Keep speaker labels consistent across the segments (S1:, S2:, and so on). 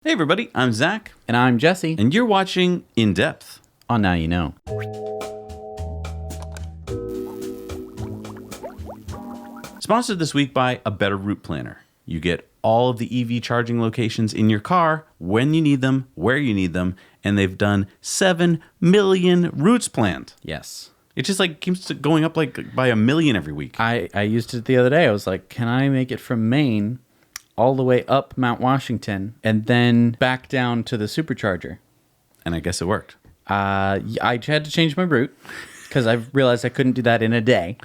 S1: Hey everybody, I'm Zach.
S2: And I'm Jesse.
S1: And you're watching In Depth.
S2: On Now You Know.
S1: Sponsored this week by A Better Route Planner. You get all of the EV charging locations in your car, when you need them, where you need them, and they've done 7 million routes planned.
S2: Yes.
S1: It just keeps going up by a million every week.
S2: I used it the other day. I was like, can I make it from Maine all the way up Mount Washington and then back down to the supercharger?
S1: And I guess it worked.
S2: I had to change my route because I realized I couldn't do that in a day,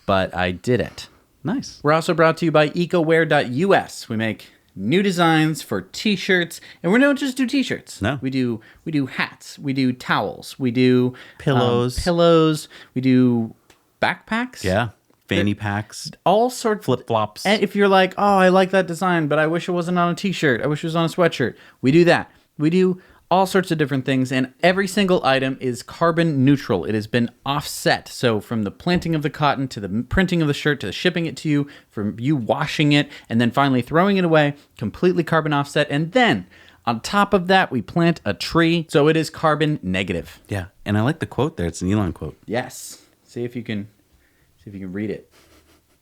S2: but I did it.
S1: Nice.
S2: We're also brought to you by ecoware.us. We make new designs for t-shirts, and we don't just do t-shirts.
S1: No.
S2: We do hats, we do towels, we do
S1: Pillows.
S2: we do backpacks.
S1: Yeah. Fanny packs.
S2: All sorts.
S1: Flip-flops.
S2: And if you're like, oh, I like that design, but I wish it wasn't on a t-shirt. I wish it was on a sweatshirt. We do that. We do all sorts of different things, and every single item is carbon neutral. It has been offset. So from the planting of the cotton to the printing of the shirt to the shipping it to you, from you washing it, and then finally throwing it away, completely carbon offset. And then on top of that, we plant a tree, so it is carbon negative.
S1: Yeah. And I like the quote there. It's an Elon quote.
S2: Yes. See if you can read it.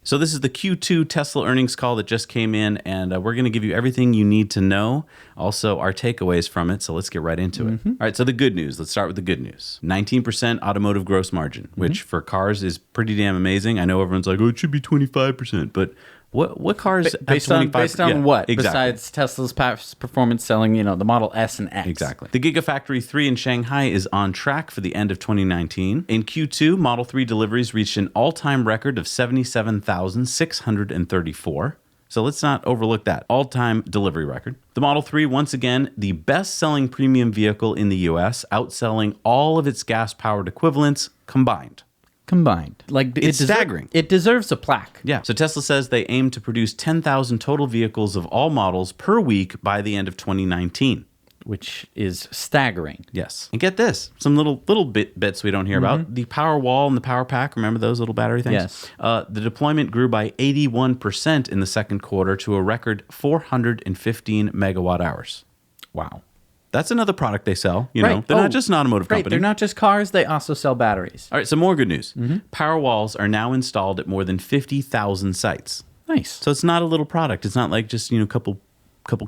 S1: So this is the Q2 Tesla earnings call that just came in, and we're going to give you everything you need to know. Also, our takeaways from it, so let's get right into it. All right, so the good news. Let's start with the good news. 19% automotive gross margin, which for cars is pretty damn amazing. I know everyone's like, oh, it should be 25%, but what cars
S2: based
S1: have
S2: on
S1: 25%?
S2: based on what?
S1: Exactly.
S2: Besides Tesla's past performance selling, the Model S and X.
S1: Exactly. The Gigafactory 3 in Shanghai is on track for the end of 2019. In Q2, Model 3 deliveries reached an all-time record of 77,634. So let's not overlook that all-time delivery record. The Model 3, once again, the best-selling premium vehicle in the U.S., outselling all of its gas-powered equivalents combined.
S2: It's
S1: staggering.
S2: It deserves a plaque.
S1: Yeah. So Tesla says they aim to produce 10,000 total vehicles of all models per week by the end of 2019.
S2: Which is staggering.
S1: Yes. And get this, some little bits we don't hear about. The power wall and the power pack, remember those little battery things?
S2: Yes.
S1: The deployment grew by 81% in the second quarter to a record 415 megawatt hours.
S2: Wow.
S1: That's another product they sell. They're not just an automotive company.
S2: They're not just cars. They also sell batteries.
S1: All right, some more good news. Power walls are now installed at more than 50,000 sites.
S2: Nice.
S1: So it's not a little product. It's not like just, a couple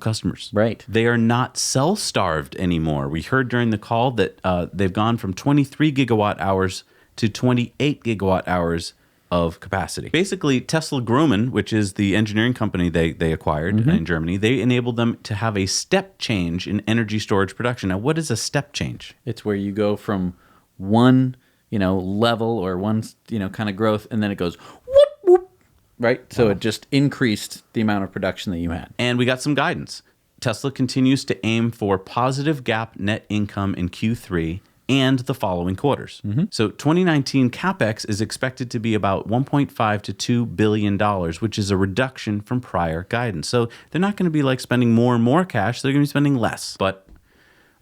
S1: customers.
S2: Right.
S1: They are not cell-starved anymore. We heard during the call that they've gone from 23 gigawatt hours to 28 gigawatt hours of capacity. Basically, Tesla Grohmann, which is the engineering company they acquired in Germany, they enabled them to have a step change in energy storage production. Now, what is a step change?
S2: It's where you go from one, level or one, kind of growth, and then it goes whoop, whoop, right? So it just increased the amount of production that you had.
S1: And we got some guidance. Tesla continues to aim for positive GAAP net income in Q3 and the following quarters. So 2019 CapEx is expected to be about $1.5 to $2 billion, which is a reduction from prior guidance. So they're not going to be spending more and more cash. They're going to be spending less. But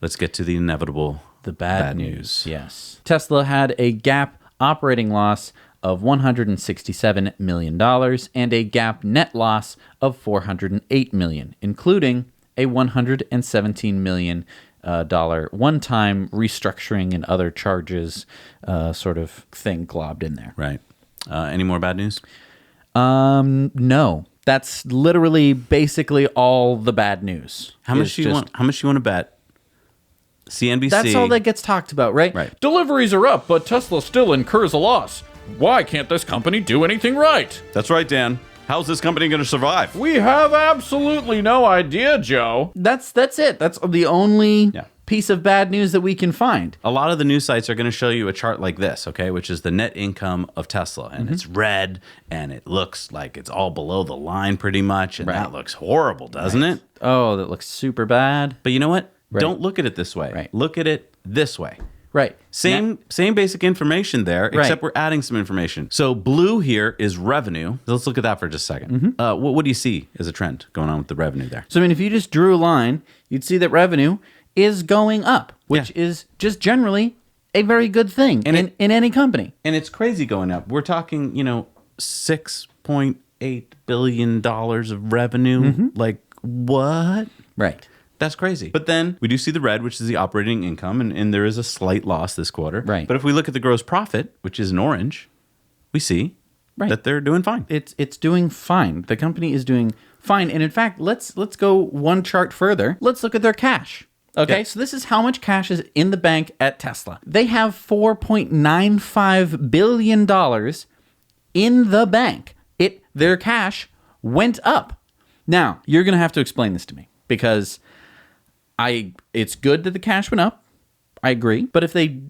S1: let's get to the inevitable bad news.
S2: Yes. Tesla had a GAAP operating loss of $167 million and a GAAP net loss of $408 million, including a $117 million one-time restructuring and other charges sort of thing globbed in there.
S1: Right. Any more bad news?
S2: No. That's literally basically all the bad news.
S1: How much do you want to bet? CNBC.
S2: That's all that gets talked about, right?
S1: Right.
S2: Deliveries are up, but Tesla still incurs a loss. Why can't this company do anything right?
S1: That's right, Dan. How's this company going to survive?
S2: We have absolutely no idea, Joe. That's it. That's the only piece of bad news that we can find.
S1: A lot of the news sites are going to show you a chart like this, okay, which is the net income of Tesla. And it's red, and it looks like it's all below the line pretty much. And that looks horrible, doesn't it?
S2: Oh, that looks super bad.
S1: But you know what? Don't look at it this way.
S2: Right.
S1: Look at it this way.
S2: Right.
S1: Same basic information there, except we're adding some information. So blue here is revenue. Let's look at that for just a second. What do you see as a trend going on with the revenue there?
S2: So, if you just drew a line, you'd see that revenue is going up, which is just generally a very good thing in any company.
S1: And it's crazy going up. We're talking, $6.8 billion of revenue. Like, what?
S2: Right.
S1: That's crazy. But then we do see the red, which is the operating income, and there is a slight loss this quarter.
S2: Right.
S1: But if we look at the gross profit, which is in orange, we see that they're doing fine.
S2: It's doing fine. The company is doing fine. And in fact, let's go one chart further. Let's look at their cash. Okay,
S1: Yeah.
S2: so this is how much cash is in the bank at Tesla. They have $4.95 billion in the bank. Their cash went up. Now, you're going to have to explain this to me because it's good that the cash went up. I agree. But if they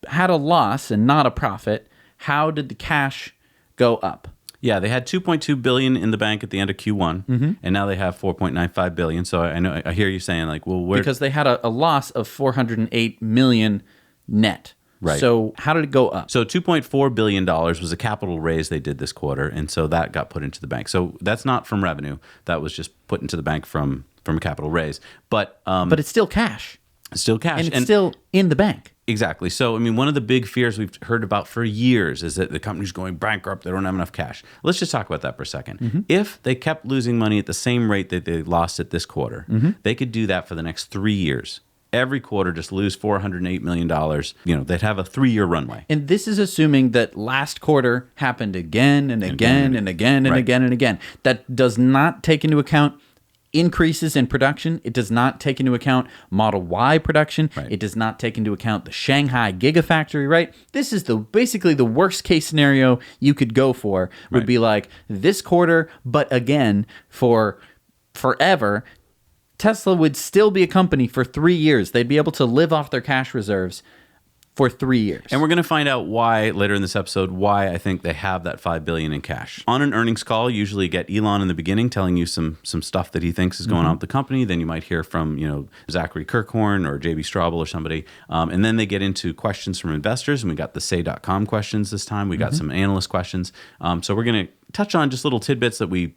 S2: had a loss and not a profit, how did the cash go up?
S1: Yeah, they had $2.2 billion in the bank at the end of Q1, and now they have $4.95 billion. So I hear you saying like, well, where?
S2: Because they had a loss of $408 million net.
S1: Right.
S2: So how did it go up?
S1: So $2.4 billion was a capital raise they did this quarter, and so that got put into the bank. So that's not from revenue. That was just put into the bank from a capital raise. But
S2: it's still cash.
S1: It's still cash.
S2: And it's still in the bank.
S1: Exactly. So, I mean, one of the big fears we've heard about for years is that the company's going bankrupt. They don't have enough cash. Let's just talk about that for a second. If they kept losing money at the same rate that they lost it this quarter, they could do that for the next 3 years. Every quarter, just lose $408 million. They'd have a 3-year runway.
S2: And this is assuming that last quarter happened again and again and again and again and again. That does not take into account increases in production. It does not take into account Model Y production.
S1: Right.
S2: It does not take into account the Shanghai Gigafactory, right? This is basically the worst case scenario you could go for would be like this quarter, but again, for forever, Tesla would still be a company for 3 years. They'd be able to live off their cash reserves for 3 years.
S1: And we're going to find out why later in this episode, why I think they have that $5 billion in cash. On an earnings call, you usually get Elon in the beginning telling you some stuff that he thinks is going on with the company. Then you might hear from, Zachary Kirkhorn or JB Straubel or somebody. And then they get into questions from investors. And we got the say.com questions this time. We got some analyst questions. So we're going to touch on just little tidbits that we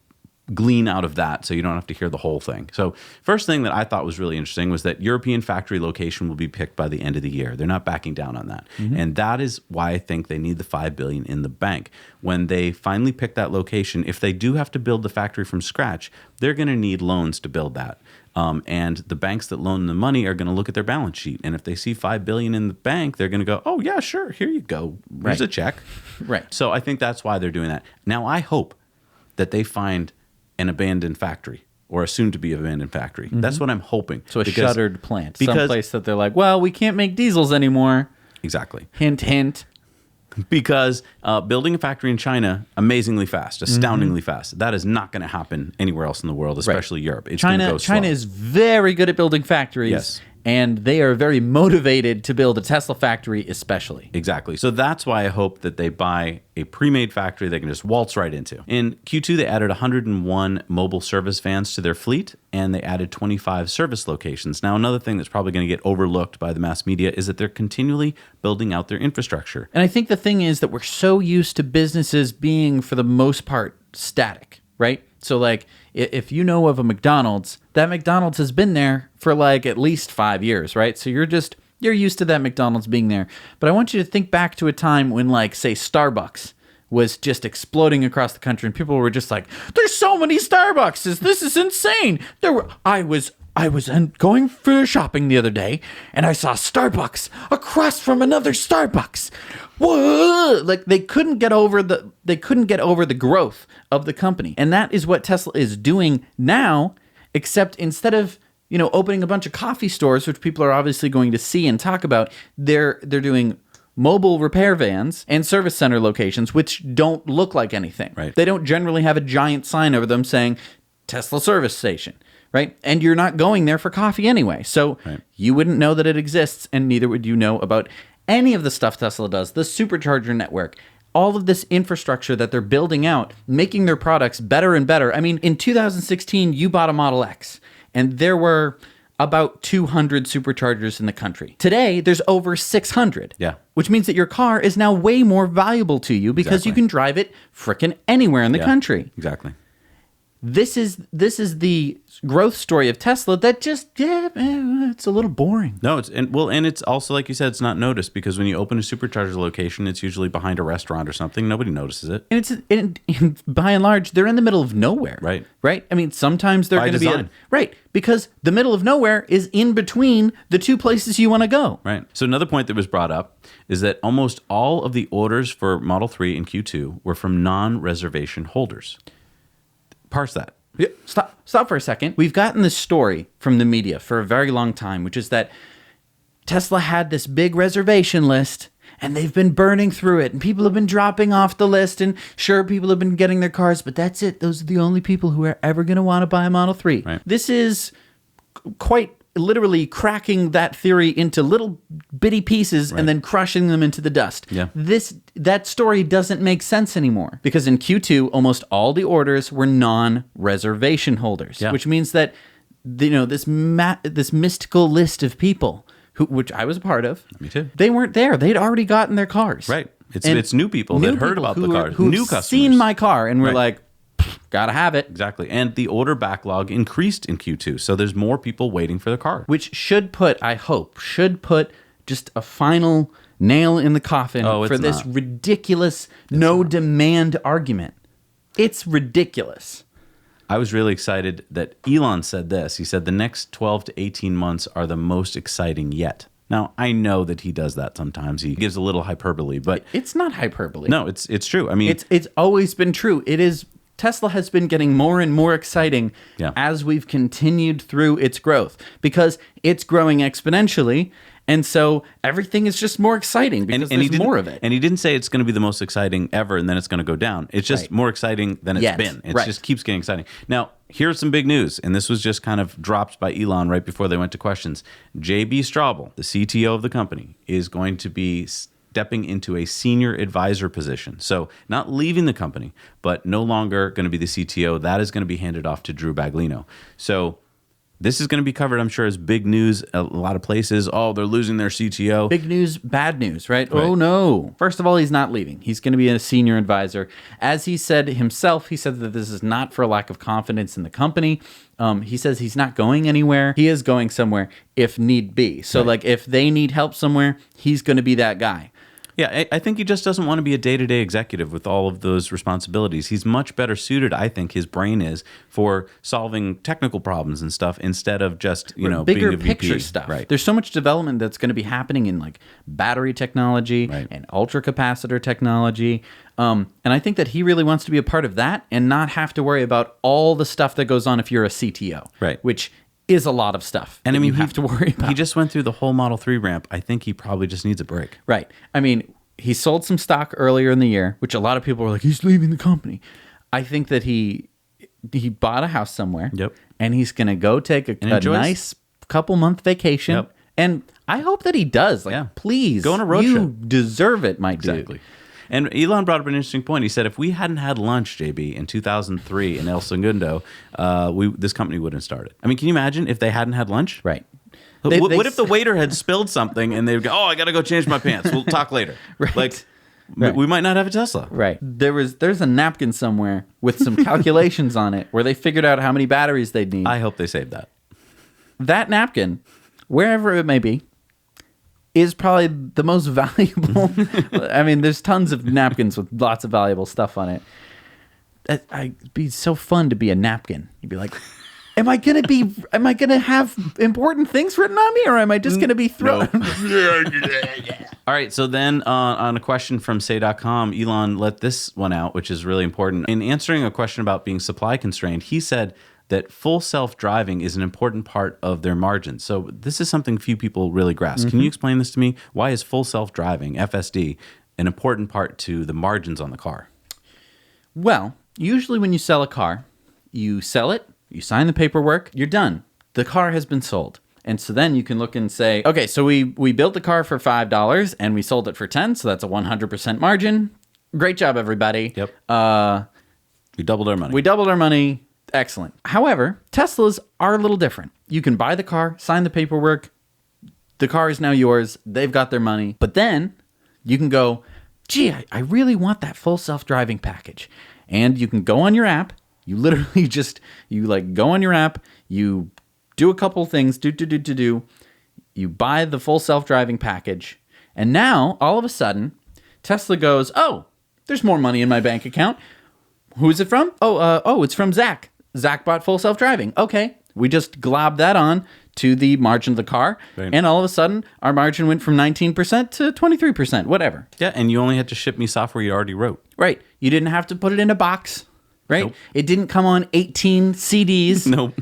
S1: glean out of that so you don't have to hear the whole thing. So first thing that I thought was really interesting was that European factory location will be picked by the end of the year. They're not backing down on that. And that is why I think they need the $5 billion in the bank. When they finally pick that location, if they do have to build the factory from scratch, they're going to need loans to build that. And the banks that loan the money are going to look at their balance sheet. And if they see $5 billion in the bank, they're going to go, oh, yeah, sure, here you go. Here's a check.
S2: Right.
S1: So I think that's why they're doing that. Now, I hope that they find an abandoned factory or a soon-to-be abandoned factory. That's what I'm hoping.
S2: So a shuttered plant. Someplace that they're like, well, we can't make diesels anymore.
S1: Exactly.
S2: Hint, hint.
S1: Because building a factory in China, amazingly fast, astoundingly fast. That is not going to happen anywhere else in the world, especially Europe. It's going to go slow.
S2: China is very good at building factories.
S1: Yes.
S2: And they are very motivated to build a Tesla factory especially.
S1: Exactly. So that's why I hope that they buy a pre-made factory they can just waltz right into. In Q2, they added 101 mobile service vans to their fleet, and they added 25 service locations. Now, another thing that's probably going to get overlooked by the mass media is that they're continually building out their infrastructure.
S2: And I think the thing is that we're so used to businesses being, for the most part, static, right? So, like, if you know of a McDonald's, that McDonald's has been there for, like, at least 5 years, right? So you're used to that McDonald's being there. But I want you to think back to a time when, like, say, Starbucks was just exploding across the country, and people were just like, there's so many Starbucks, this is insane. I was going for shopping the other day, and I saw Starbucks across from another Starbucks. Whoa! Like they couldn't get over the growth of the company, and that is what Tesla is doing now. Except instead of opening a bunch of coffee stores, which people are obviously going to see and talk about, they're doing mobile repair vans and service center locations, which don't look like anything.
S1: Right.
S2: They don't generally have a giant sign over them saying Tesla service station. Right? And you're not going there for coffee anyway. So you wouldn't know that it exists, and neither would you know about any of the stuff Tesla does, the supercharger network, all of this infrastructure that they're building out, making their products better and better. I mean, in 2016, you bought a Model X, and there were about 200 superchargers in the country. Today, there's over 600.
S1: Yeah.
S2: Which means that your car is now way more valuable to you because you can drive it frickin' anywhere in the country.
S1: Exactly.
S2: This is the growth story of Tesla that just it's a little boring.
S1: No, and it's also, like you said, it's not noticed, because when you open a supercharger location, it's usually behind a restaurant or something. Nobody notices it.
S2: And by and large, they're in the middle of nowhere.
S1: Right.
S2: Right. I mean, sometimes they're
S1: By
S2: going to be
S1: design.
S2: right, because the middle of nowhere is in between the two places you want to go.
S1: Right. So another point that was brought up is that almost all of the orders for Model 3 in Q2 were from non-reservation holders. Parse that.
S2: Yeah, stop for a second. We've gotten this story from the media for a very long time, which is that Tesla had this big reservation list and they've been burning through it, and people have been dropping off the list, and sure, people have been getting their cars, but that's it. Those are the only people who are ever going to want to buy a Model 3.
S1: Right.
S2: This is quite literally cracking that theory into little bitty pieces and then crushing them into the dust.
S1: Yeah.
S2: That story doesn't make sense anymore, because in Q2 almost all the orders were non-reservation holders, which means that this mystical list of people which I was a part of.
S1: Me too.
S2: They weren't there. They'd already gotten their cars.
S1: Right. It's new people that heard about the cars. New customers.
S2: Seen my car and were like, gotta have it.
S1: Exactly. And the order backlog increased in Q2. So there's more people waiting for the car.
S2: Which I hope, should put just a final nail in the coffin for this ridiculous no-demand argument. It's ridiculous.
S1: I was really excited that Elon said this. He said the next 12 to 18 months are the most exciting yet. Now, I know that he does that sometimes. He gives a little hyperbole, but
S2: it's not hyperbole.
S1: No, it's true. I mean,
S2: it's always been true. It is. Tesla has been getting more and more exciting as we've continued through its growth, because it's growing exponentially. And so everything is just more exciting because there's more of it.
S1: And he didn't say it's going to be the most exciting ever and then it's going to go down. It's just more exciting than it's been. It just keeps getting exciting. Now, here's some big news. And this was just kind of dropped by Elon right before they went to questions. JB Straubel, the CTO of the company, is going to be stepping into a senior advisor position. So not leaving the company, but no longer going to be the CTO. That is going to be handed off to Drew Baglino. So this is going to be covered, I'm sure, as big news a lot of places. Oh, they're losing their CTO.
S2: Big news, bad news, right? Oh, no. First of all, he's not leaving. He's going to be a senior advisor. As he said himself, he said that this is not for a lack of confidence in the company. He says he's not going anywhere. He is going somewhere if need be. So, like, if they need help somewhere, he's going to be that guy.
S1: Yeah, I think he just doesn't want to be a day-to-day executive with all of those responsibilities. He's much better suited, I think, his brain is, for solving technical problems and stuff instead of just,
S2: bigger
S1: being a VP.
S2: Picture stuff.
S1: Right.
S2: There's so much development that's going to be happening in like battery technology and ultracapacitor technology. And I think that he really wants to be a part of that and not have to worry about all the stuff that goes on if you're a CTO.
S1: Right.
S2: Which is a lot of stuff.
S1: And I mean,
S2: you have to worry about.
S1: He just went through the whole Model 3 ramp. I think he probably just needs a break.
S2: Right. I mean, he sold some stock earlier in the year, which a lot of people were like, he's leaving the company. I think that he bought a house somewhere.
S1: Yep.
S2: And he's going to go take a nice couple-month vacation. Yep. And I hope that he does. Like, please.
S1: Go on a road trip.
S2: You deserve it, my dude.
S1: Exactly. And Elon brought up an interesting point. He said, if we hadn't had lunch, JB, in 2003 in El Segundo, this company wouldn't have started. I mean, can you imagine if they hadn't had lunch?
S2: Right.
S1: What if the waiter had spilled something and they'd go, oh, I got to go change my pants. We'll talk later.
S2: Right.
S1: Like, we might not have a Tesla.
S2: Right. There's a napkin somewhere with some calculations on it where they figured out how many batteries they'd need.
S1: I hope they saved that.
S2: That napkin, wherever it may be, is probably the most valuable. I mean, there's tons of napkins with lots of valuable stuff on it. It'd be so fun to be a napkin. You'd be like, am I gonna have important things written on me, or am I just gonna be thrown?
S1: All right, so then on a question from say.com, Elon let this one out, which is really important. In answering a question about being supply constrained, he said that full self-driving is an important part of their margins. So this is something few people really grasp. Mm-hmm. Can you explain this to me? Why is full self-driving, FSD, an important part to the margins on the car?
S2: Well, usually when you sell a car, you sell it, you sign the paperwork, you're done. The car has been sold. And so then you can look and say, okay, so we built the car for $5 and we sold it for $10, so that's a 100% margin. Great job, everybody.
S1: Yep. We doubled our money.
S2: We doubled our money. Excellent. However, Teslas are a little different. You can buy the car, sign the paperwork. The car is now yours. They've got their money. But then you can go, gee, I really want that full self-driving package. And you can go on your app You literally just, you like go on your app, you do a couple things, you buy the full self-driving package, and now, all of a sudden, Tesla goes, oh, there's more money in my bank account. Who is it from? It's from Zach. Zach bought full self-driving. Okay, we just globbed that on to the margin of the car, and all of a sudden, our margin went from 19% to 23%, whatever.
S1: Yeah, and you only had to ship me software you already wrote.
S2: Right. You didn't have to put it in a box, right?
S1: Nope.
S2: It didn't come on 18 CDs.
S1: Nope.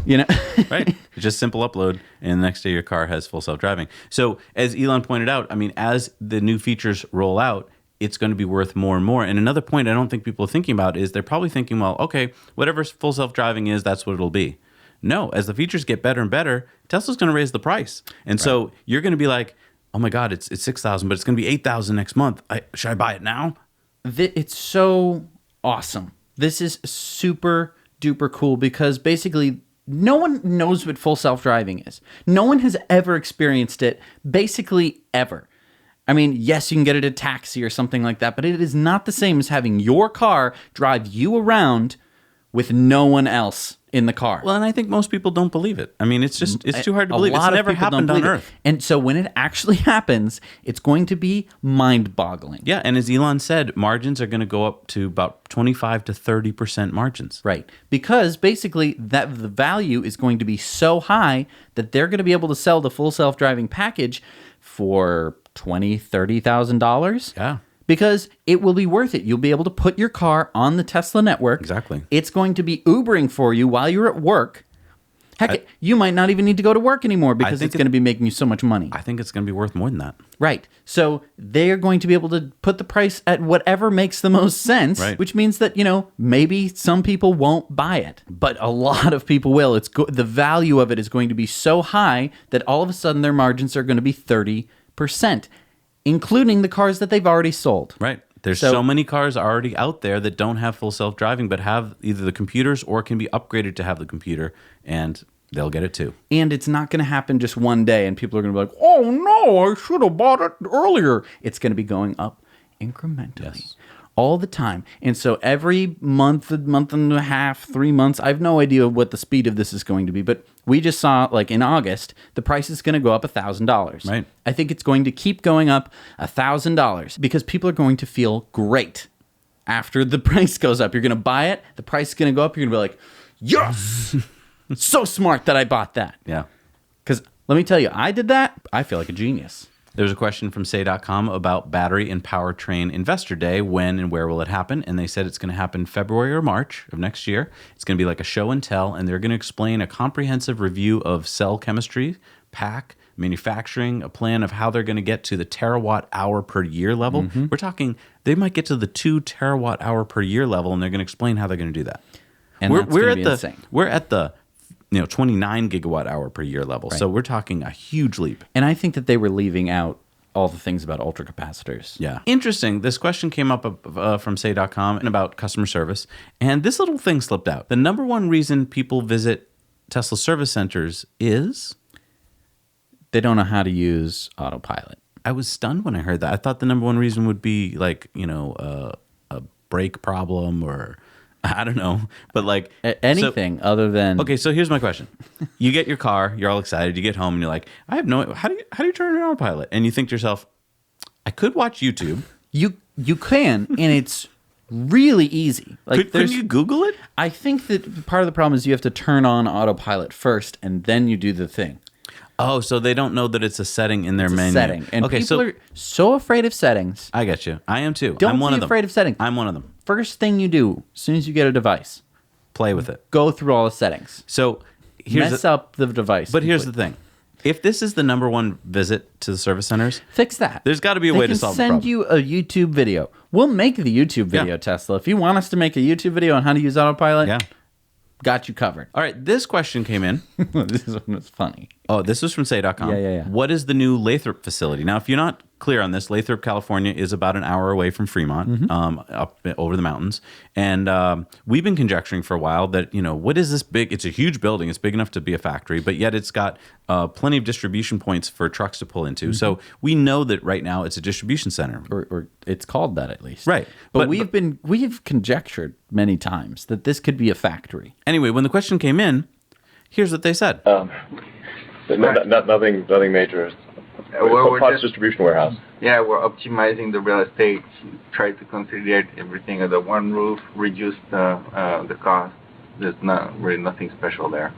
S2: You know?
S1: Right. Just simple upload, and the next day your car has full self-driving. So as Elon pointed out, I mean, as the new features roll out, it's going to be worth more and more. And another point I don't think people are thinking about is they're probably thinking, well, okay, whatever full self-driving is, that's what it'll be. No, as the features get better and better, Tesla's going to raise the price. And so you're going to be like, oh my God, it's $6,000, but it's going to be $8,000 next month. Should I buy it now?
S2: It's so awesome. This is super duper cool because basically no one knows what full self-driving is. No one has ever experienced it, basically ever. I mean, yes, you can get it a taxi or something like that, but it is not the same as having your car drive you around with no one else in the car.
S1: Well, and I think most people don't believe it. I mean, it's too hard to believe. It's never happened on Earth.
S2: And so when it actually happens, it's going to be mind-boggling.
S1: Yeah, and as Elon said, margins are going to go up to about 25 to 30% margins.
S2: Right. Because basically the value is going to be so high that they're going to be able to sell the full self-driving package for $20,000, $30,000.
S1: Yeah.
S2: Because it will be worth it. You'll be able to put your car on the Tesla network.
S1: Exactly.
S2: It's going to be Ubering for you while you're at work. Heck, you might not even need to go to work anymore because it's going to be making you so much money.
S1: I think it's going to be worth more than that.
S2: Right. So they're going to be able to put the price at whatever makes the most sense, which means that, maybe some people won't buy it, but a lot of people will. The value of it is going to be so high that all of a sudden their margins are going to be 30%. Including the cars that they've already sold.
S1: Right. There's so many cars already out there that don't have full self-driving, but have either the computers or can be upgraded to have the computer, and they'll get it too.
S2: And it's not going to happen just one day, and people are going to be like, oh no, I should have bought it earlier. It's going to be going up incrementally. All the time. And so every month and a half, 3 months, I have no idea what the speed of this is going to be, but we just saw, like in August, the price is going to go up $1,000.
S1: Right.
S2: I think it's going to keep going up $1,000 because people are going to feel great after the price goes up. You're going to buy it, the price is going to go up, you're going to be like, yes! So smart that I bought that.
S1: Yeah.
S2: Because let me tell you, I did that, I feel like a genius.
S1: There was a question from say.com about battery and powertrain investor day. When and where will it happen? And they said it's going to happen February or March of next year. It's going to be like a show and tell, and they're going to explain a comprehensive review of cell chemistry, pack, manufacturing, a plan of how they're going to get to the terawatt hour per year level. Mm-hmm. We're talking, they might get to the 2 terawatt hour per year level, and they're going to explain how they're going to do that.
S2: And we're
S1: at the 29 gigawatt hour per year level. Right. So we're talking a huge leap.
S2: And I think that they were leaving out all the things about ultracapacitors.
S1: Yeah. Interesting. This question came up from say.com and about customer service. And this little thing slipped out. The number one reason people visit Tesla service centers is
S2: they don't know how to use autopilot.
S1: I was stunned when I heard that. I thought the number one reason would be like, a brake problem or I don't know, but like
S2: anything other than.
S1: Okay, so here's my question: you get your car, you're all excited, you get home, and you're like, I have no. How do you turn it on autopilot? And you think to yourself, I could watch YouTube.
S2: You can, and it's really easy. Like,
S1: couldn't you Google it?
S2: I think that part of the problem is you have to turn on autopilot first, and then you do the thing.
S1: Oh, so they don't know that it's a setting in their menu.
S2: Setting, and people are so afraid of settings.
S1: I get you. I am too.
S2: Don't
S1: I'm one
S2: be
S1: of them.
S2: afraid of settings.
S1: I'm one of them.
S2: First thing you do, as soon as you get a device,
S1: play with it.
S2: Go through all the settings.
S1: So
S2: mess up the device.
S1: But here's the thing: if this is the number one visit to the service centers,
S2: fix that.
S1: There's got to be a way to solve the problem.
S2: Send you a YouTube video. We'll make the YouTube video, Tesla. If you want us to make a YouTube video on how to use autopilot, got you covered.
S1: All right, this question came in.
S2: This one was funny.
S1: Oh, this was from say.com.
S2: Yeah.
S1: What is the new Lathrop facility? Now, if you're not clear on this. Lathrop, California is about an hour away from Fremont, up over the mountains. And we've been conjecturing for a while that, what is this big? It's a huge building. It's big enough to be a factory, but yet it's got plenty of distribution points for trucks to pull into. So we know that right now it's a distribution center.
S2: Or it's called that at least.
S1: Right.
S2: But we've conjectured many times that this could be a factory.
S1: Anyway, when the question came in, here's what they said.
S3: Nothing major.
S4: We're
S3: Parts
S4: just,
S3: distribution warehouse.
S4: yeah, we're optimizing the real estate, try to consolidate everything under one roof, reduce the cost. There's not really nothing special there.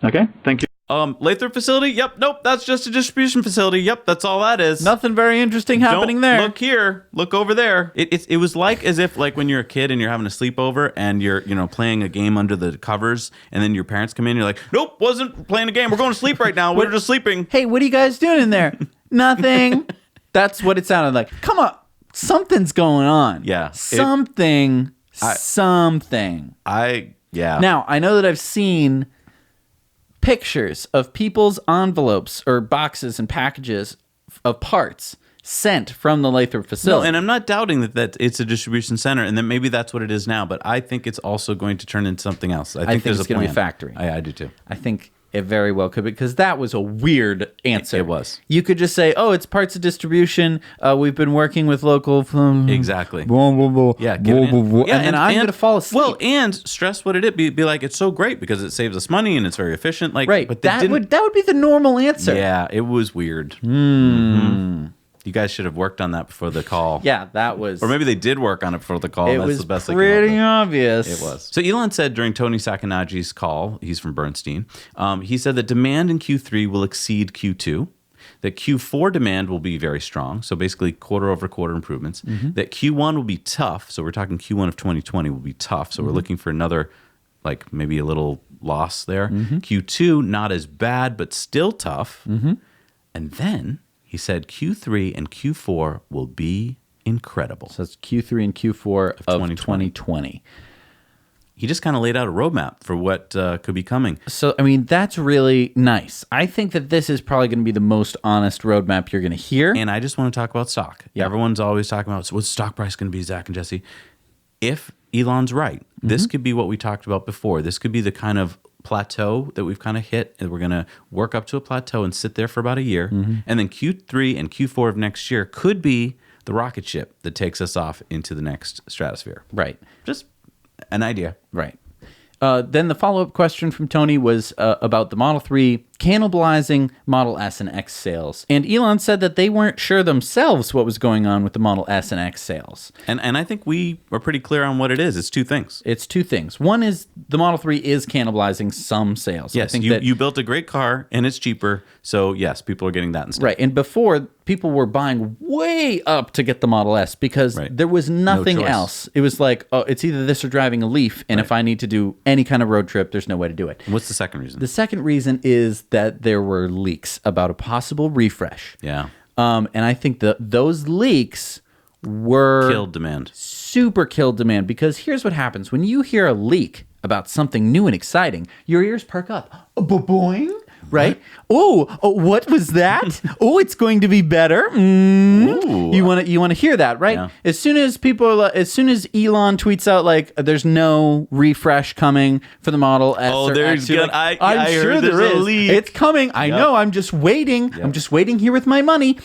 S2: Okay, thank you.
S1: Lathrop facility? Yep. Nope. That's just a distribution facility. Yep. That's all that is.
S2: Nothing very interesting happening
S1: Don't
S2: there.
S1: Look here. Look over there. It was like as if when you're a kid and you're having a sleepover and you're playing a game under the covers and then your parents come in. You're like, nope, wasn't playing a game. We're going to sleep right now. We're just sleeping.
S2: Hey, what are you guys doing in there? Nothing. That's what it sounded like. Come on, something's going on.
S1: Yeah.
S2: Something.
S1: Yeah.
S2: Now I know that I've seen pictures of people's envelopes or boxes and packages of parts sent from the Lathrop facility.
S1: No, and I'm not doubting that it's a distribution center and that maybe that's what it is now, but I think it's also going to turn into something else. I think there's
S2: it's
S1: a plan.
S2: going to be a factory.
S1: I do too.
S2: I think it very well could be, because that was a weird answer.
S1: It was.
S2: You could just say, "Oh, it's parts of distribution. We've been working with local."
S1: Exactly.
S2: Blah, blah, blah,
S1: Yeah,
S2: blah,
S1: give it in.
S2: blah, blah,
S1: Yeah,
S2: and then I'm going to fall asleep.
S1: Well, and stress what it is. Be like, it's so great because it saves us money and it's very efficient. Like,
S2: right,
S1: but
S2: that would be the normal answer.
S1: Yeah, it was weird. Mm-hmm. You guys should have worked on that before the call.
S2: Yeah, that was.
S1: Or maybe they did work on it before the call.
S2: It
S1: That's
S2: was
S1: the best
S2: pretty obvious.
S1: It was. So Elon said during Tony Sacconagi's call, he's from Bernstein, he said that demand in Q3 will exceed Q2, that Q4 demand will be very strong, so basically quarter-over-quarter improvements, that Q1 will be tough, so we're talking Q1 of 2020 will be tough, so we're looking for another, like maybe a little loss there. Q2, not as bad, but still tough. And then he said Q3 and Q4 will be incredible.
S2: So it's Q3 and Q4 of 2020.
S1: He just kind of laid out a roadmap for what could be coming.
S2: So, I mean, that's really nice. I think that this is probably going to be the most honest roadmap you're going to hear.
S1: And I just want to talk about stock.
S2: Yeah.
S1: Everyone's always talking about, so what's stock price going to be, Zach and Jesse? If Elon's right, this could be what we talked about before. This could be the kind of plateau that we've kind of hit, and we're going to work up to a plateau and sit there for about a year. And then Q3 and Q4 of next year could be the rocket ship that takes us off into the next stratosphere.
S2: Right.
S1: Just an idea.
S2: Right. Then the follow-up question from Tony was about the Model 3 cannibalizing Model S and X sales. And Elon said that they weren't sure themselves what was going on with the Model S and X sales.
S1: And I think we are pretty clear on what it is. It's two things.
S2: It's two things. One is the Model 3 is cannibalizing some sales.
S1: Yes,
S2: I think
S1: you built a great car and it's cheaper. So yes, people are getting that instead.
S2: Right. And before, people were buying way up to get the Model S because there was nothing
S1: choice.
S2: else. It was like, oh, it's either this or driving a Leaf. And if I need to do any kind of road trip, there's no way to do it.
S1: What's the second reason?
S2: The second reason is that there were leaks about a possible refresh.
S1: Yeah.
S2: And I think that those leaks were
S1: Killed demand.
S2: super killed demand, because here's what happens. When you hear a leak about something new and exciting, your ears perk up. Boing. Right? Oh, what was that? Oh, it's going to be better. You want to hear that, right?
S1: Yeah.
S2: As soon as Elon tweets out like there's no refresh coming for the Model S or
S1: there's
S2: X, you're
S1: good.
S2: like,
S1: I
S2: I'm sure
S1: heard
S2: there
S1: there's a
S2: is.
S1: leak.
S2: It's coming. I know. I'm just waiting. I'm just waiting here with my money.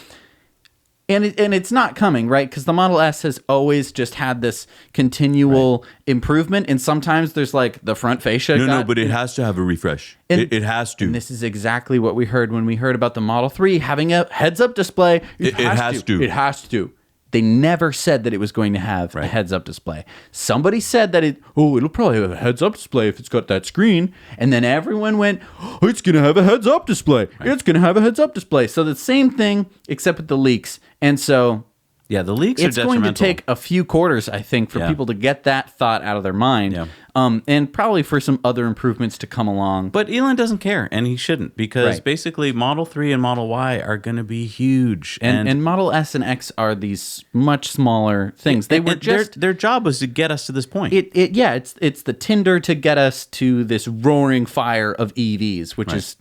S2: And it's not coming, right? Because the Model S has always just had this continual improvement. And sometimes there's like the front fascia.
S1: No, but it has to have a refresh. It has to.
S2: And this is exactly what we heard when we heard about the Model 3 having a heads-up display. It has to. It has to. They never said that it was going to have a heads-up display. Somebody said that it'll probably have a heads-up display if it's got that screen. And then everyone went, oh, it's going to have a heads-up display. Right. It's going to have a heads-up display. So the same thing, except with the leaks. And so
S1: yeah, the leaks are detrimental.
S2: It's going to take a few quarters, I think, for people to get that thought out of their mind. Yeah. And probably for some other improvements to come along.
S1: But Elon doesn't care, and he shouldn't, because basically Model 3 and Model Y are going to be huge.
S2: And Model S and X are these much smaller things. They were just
S1: their job was to get us to this point.
S2: It's the tinder to get us to this roaring fire of EVs, which is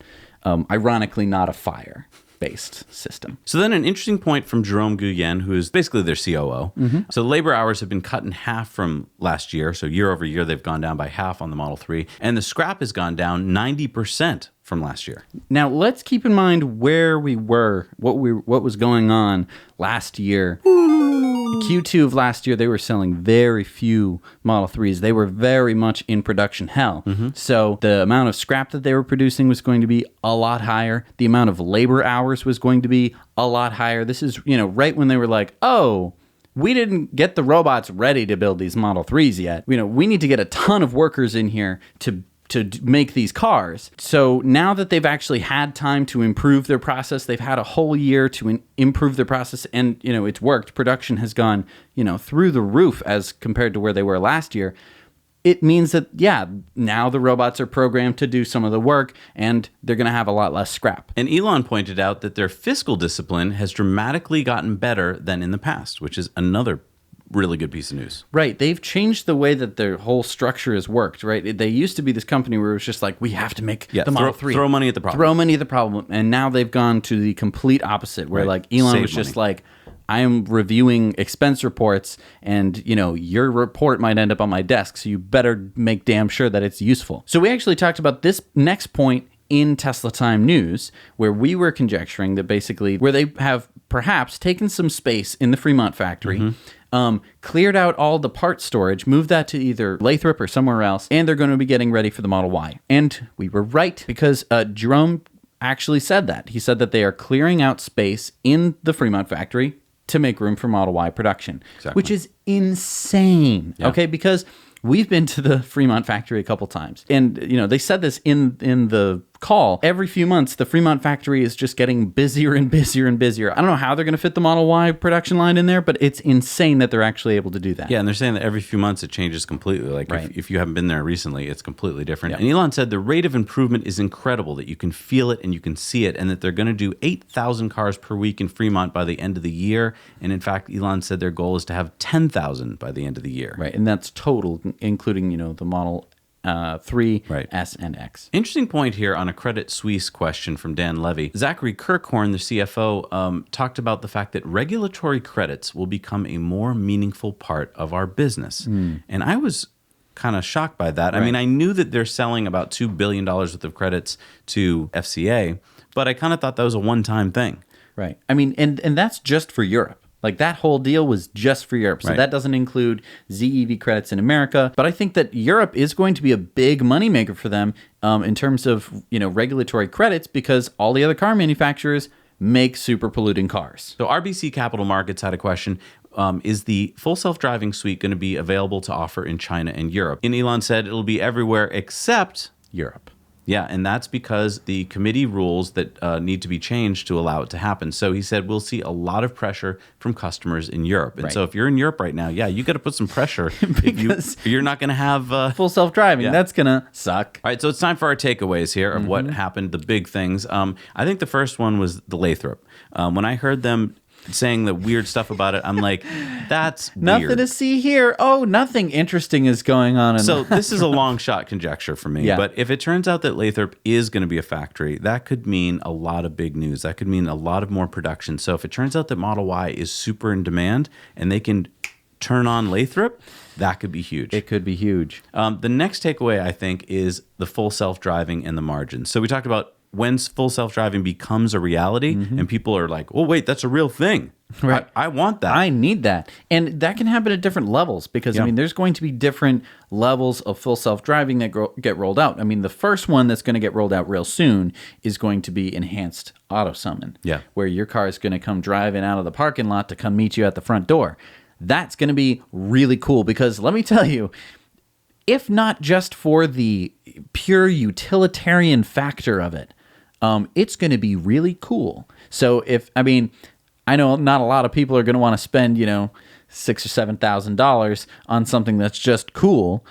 S2: ironically not a fire. based system.
S1: So then an interesting point from Jerome Guyen, who is basically their COO. So labor hours have been cut in half from last year. So year over year, they've gone down by half on the Model 3. And the scrap has gone down 90% from last year.
S2: Now, let's keep in mind where we were, what was going on last year. Q2 of last year, they were selling very few Model 3s. They were very much in production hell. So the amount of scrap that they were producing was going to be a lot higher. The amount of labor hours was going to be a lot higher. This is, right when they were like, oh, we didn't get the robots ready to build these Model 3s yet. We need to get a ton of workers in here to make these cars. So now that they've actually had time to improve their process, they've had a whole year to improve their process, and it's worked. Production has gone through the roof as compared to where they were last year. It means that now the robots are programmed to do some of the work, and they're going to have a lot less scrap.
S1: And Elon pointed out that their fiscal discipline has dramatically gotten better than in the past, which is another really good piece of news.
S2: Right. They've changed the way that their whole structure has worked, right? They used to be this company where it was just like, we have to make the Model 3.
S1: Throw money at the problem.
S2: Throw money at the problem. And now they've gone to the complete opposite, where like Elon
S1: Save
S2: was just
S1: money.
S2: like, I am reviewing expense reports, and your report might end up on my desk, so you better make damn sure that it's useful. So we actually talked about this next point in Tesla Time News, where we were conjecturing that basically where they have perhaps taken some space in the Fremont factory, cleared out all the part storage, moved that to either Lathrop or somewhere else, and they're going to be getting ready for the Model Y. And we were right, because Jerome actually said that. He said that they are clearing out space in the Fremont factory to make room for Model Y production, which is insane.
S1: Yeah.
S2: Okay, because we've been to the Fremont factory a couple times, and they said this in the call. Every few months, the Fremont factory is just getting busier and busier and busier. I don't know how they're going to fit the Model Y production line in there, but it's insane that they're actually able to do that.
S1: Yeah, and they're saying that every few months it changes completely. Like if you haven't been there recently, it's completely different. Yeah. And Elon said the rate of improvement is incredible, that you can feel it and you can see it, and that they're going to do 8,000 cars per week in Fremont by the end of the year. And in fact, Elon said their goal is to have 10,000 by the end of the year.
S2: Right, and that's total, including the Model 3,
S1: right.
S2: S, and X.
S1: Interesting point here on a Credit Suisse question from Dan Levy. Zachary Kirkhorn, the CFO, talked about the fact that regulatory credits will become a more meaningful part of our business. And I was kind of shocked by that. Right. I mean, I knew that they're selling about $2 billion worth of credits to FCA, but I kind of thought that was a one-time thing.
S2: Right. I mean, and that's just for Europe. Like, that whole deal was just for Europe. So that doesn't include ZEV credits in America. But I think that Europe is going to be a big moneymaker for them in terms of, regulatory credits, because all the other car manufacturers make super polluting cars.
S1: So RBC Capital Markets had a question. Is the full self-driving suite going to be available to offer in China and Europe? And Elon said it'll be everywhere except
S2: Europe.
S1: Yeah, and that's because the committee rules that need to be changed to allow it to happen. So he said we'll see a lot of pressure from customers in Europe. And so if you're in Europe right now, you got to put some pressure. If you're not going to have
S2: full self-driving. That's going to suck.
S1: All right, so it's time for our takeaways here of what happened, the big things. I think the first one was the Lathrop. When I heard them saying the weird stuff about it, I'm like, that's
S2: nothing
S1: weird.
S2: To see here. Oh, nothing interesting is going on.
S1: So this is a long shot conjecture for me.
S2: Yeah.
S1: But if it turns out that Lathrop is going to be a factory, that could mean a lot of big news. That could mean a lot of more production. So if it turns out that Model Y is super in demand and they can turn on Lathrop, that could be huge.
S2: It could be huge.
S1: The next takeaway, I think, is the full self-driving and the margins. So we talked about when full self-driving becomes a reality and people are like, oh, wait, that's a real thing.
S2: Right.
S1: I want that.
S2: I need that. And that can happen at different levels because, I mean, there's going to be different levels of full self-driving that get rolled out. I mean, the first one that's going to get rolled out real soon is going to be enhanced auto summon.
S1: Yeah.
S2: Where your car is going to come driving out of the parking lot to come meet you at the front door. That's going to be really cool because let me tell you, if not just for the pure utilitarian factor of it, it's going to be really cool. So I know not a lot of people are going to want to spend, $6,000 or $7,000 on something that's just cool.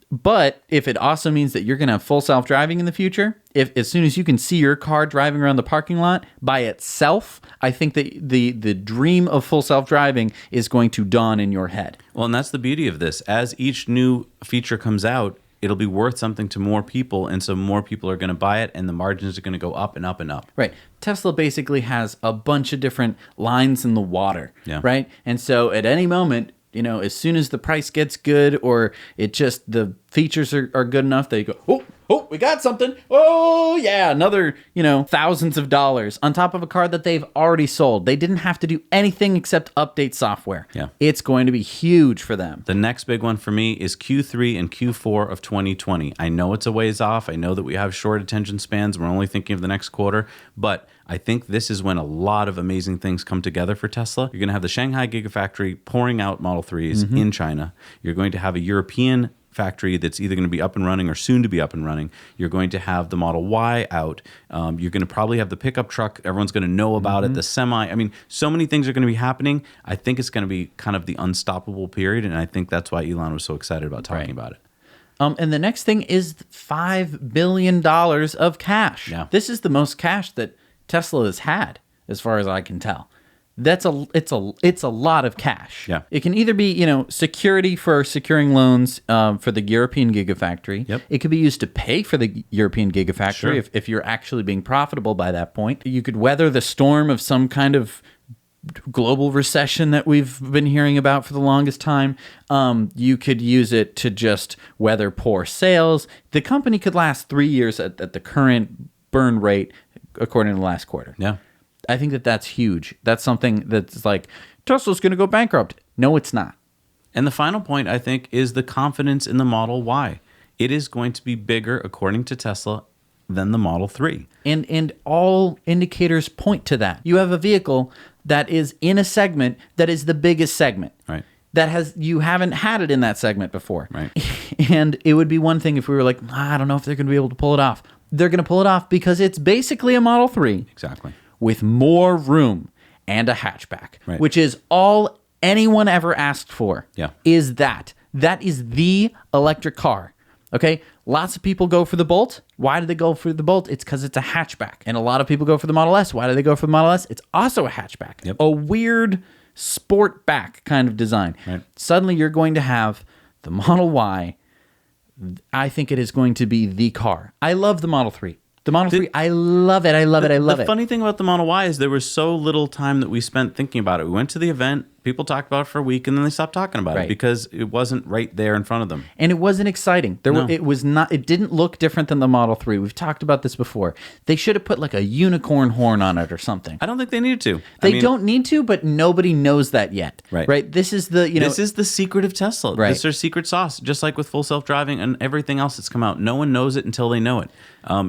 S2: But if it also means that you're going to have full self-driving in the future, if as soon as you can see your car driving around the parking lot by itself, I think that the dream of full self-driving is going to dawn in your head.
S1: Well, and that's the beauty of this. As each new feature comes out, it'll be worth something to more people, and so more people are going to buy it, and the margins are going to go up and up and up.
S2: Right. Tesla basically has a bunch of different lines in the water.
S1: Yeah.
S2: Right. And so at any moment, as soon as the price gets good or the features are good enough, they go, oh, we got something. Oh, yeah, another, thousands of dollars on top of a car that they've already sold. They didn't have to do anything except update software.
S1: Yeah.
S2: It's going to be huge for them.
S1: The next big one for me is Q3 and Q4 of 2020. I know it's a ways off. I know that we have short attention spans. We're only thinking of the next quarter, but I think this is when a lot of amazing things come together for Tesla. You're going to have the Shanghai Gigafactory pouring out Model 3s in China. You're going to have a European factory that's either going to be up and running or soon to be up and running. You're going to have the Model Y out. You're going to probably have the pickup truck. Everyone's going to know about it. The semi. I mean, so many things are going to be happening. I think it's going to be kind of the unstoppable period, and I think that's why Elon was so excited about talking about it.
S2: And the next thing is $5 billion of cash.
S1: Yeah.
S2: This is the most cash that Tesla has had, as far as I can tell. It's a lot of cash.
S1: Yeah.
S2: It can either be, security for securing loans for the European Gigafactory.
S1: Yep.
S2: It could be used to pay for the European Gigafactory
S1: Sure.
S2: if you're actually being profitable by that point. You could weather the storm of some kind of global recession that we've been hearing about for the longest time. You could use it to just weather poor sales. The company could last 3 years at the current burn rate, according to the last quarter.
S1: Yeah.
S2: I think that's huge. That's something that's like, Tesla's going to go bankrupt. No, it's not.
S1: And the final point, I think, is the confidence in the Model Y. It is going to be bigger, according to Tesla, than the Model 3.
S2: And all indicators point to that. You have a vehicle that is in a segment that is the biggest segment.
S1: Right.
S2: You haven't had it in that segment before.
S1: Right.
S2: And it would be one thing if we were like, I don't know if they're going to be able to pull it off. They're going to pull it off because it's basically a Model 3.
S1: Exactly.
S2: With more room and a hatchback,
S1: Right.
S2: which is all anyone ever asked for.
S1: Yeah.
S2: Is that is the electric car. Okay, lots of people go for the Bolt. Why do they go for the Bolt? It's because it's a hatchback. And a lot of people go for the Model S. Why do they go for the Model S? It's also a hatchback.
S1: Yep.
S2: A weird sport back kind of design.
S1: Right.
S2: Suddenly you're going to have the Model Y. I think it is going to be the car. I love the Model 3. The Model 3, I love it. I love it. I love it.
S1: The funny thing about the Model Y is there was so little time that we spent thinking about it. We went to the event, people talked about it for a week, and then they stopped talking about it because it wasn't right there in front of them.
S2: And it wasn't exciting. It was not. It didn't look different than the Model 3. We've talked about this before. They should have put like a unicorn horn on it or something.
S1: I don't think they needed to.
S2: They don't need to, but nobody knows that yet.
S1: Right.
S2: Right. This is the
S1: This is the secret of Tesla.
S2: Right.
S1: This is their secret sauce, just like with full self-driving and everything else that's come out. No one knows it until they know it.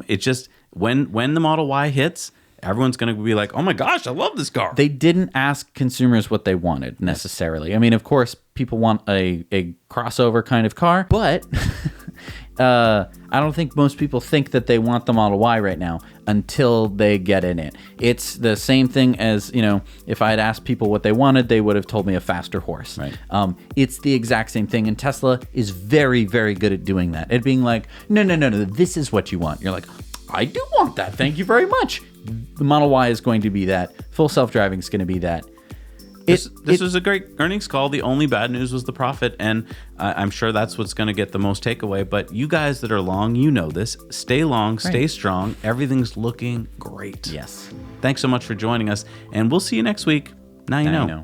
S1: It just when the Model Y hits, everyone's going to be like, "Oh my gosh, I love this car."
S2: They didn't ask consumers what they wanted necessarily. I mean, of course, people want a crossover kind of car, but I don't think most people think that they want the Model Y right now until they get in it. It's the same thing as, if I had asked people what they wanted, they would have told me a faster horse.
S1: Right.
S2: It's the exact same thing, and Tesla is very, very good at doing that. At being like, no, this is what you want. You're like, I do want that. Thank you very much. The Model Y is going to be that. Full self-driving is going to be that.
S1: This was a great earnings call. The only bad news was the profit, and I'm sure that's what's going to get the most takeaway. But you guys that are long, you know this. Stay long, stay strong. Everything's looking great.
S2: Yes.
S1: Thanks so much for joining us, and we'll see you next week. Now you know.